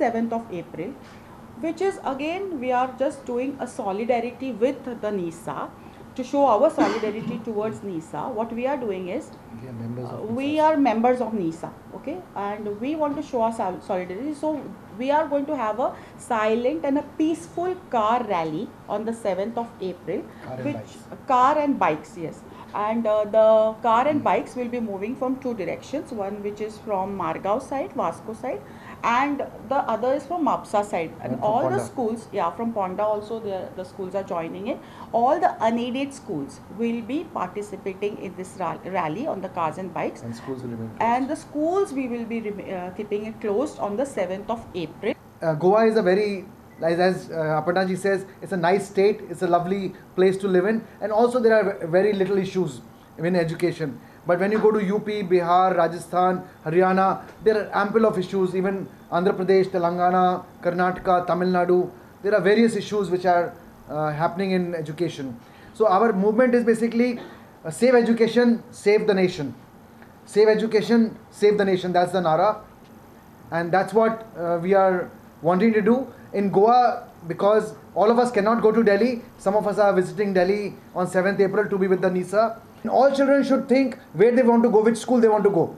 7th of April, which is again we are just doing a solidarity with the NISA to show our solidarity towards NISA. What we are doing is we are members of NISA, okay, and we want to show our solidarity. So we are going to have a silent and a peaceful car rally on the 7th of April, car and bikes, yes. And the car and bikes will be moving from two directions, one which is from Margao side, Vasco side, and the other is from Mapsa side. And all the schools, yeah, from Ponda also the schools are joining in. All the unaided schools will be participating in this rally on the cars and bikes. And schools will remain closed. And the schools we will be keeping it closed on the 7th of April. Goa is a very, as Aparna ji says, it's a nice state, it's a lovely place to live in, and also there are very little issues in education. But when you go to UP, Bihar, Rajasthan, Haryana, there are ample of issues. Even Andhra Pradesh, Telangana, Karnataka, Tamil Nadu, there are various issues which are happening in education. So our movement is basically save education, save the nation. Save education, save the nation. That's the Nara. And that's what we are wanting to do. In Goa, because all of us cannot go to Delhi, some of us are visiting Delhi on 7th April to be with the NISA. And all children should think where they want to go, which school they want to go.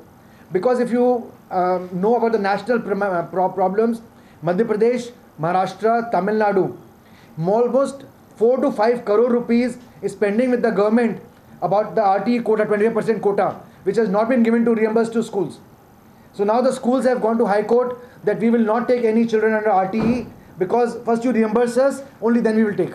Because if you know about the national problems, Madhya Pradesh, Maharashtra, Tamil Nadu, almost 4 to 5 crore rupees is spending with the government about the RTE quota, 25% quota, which has not been given to reimburse to schools. So now the schools have gone to High Court that we will not take any children under RTE, because first you reimburse us, only then we will take.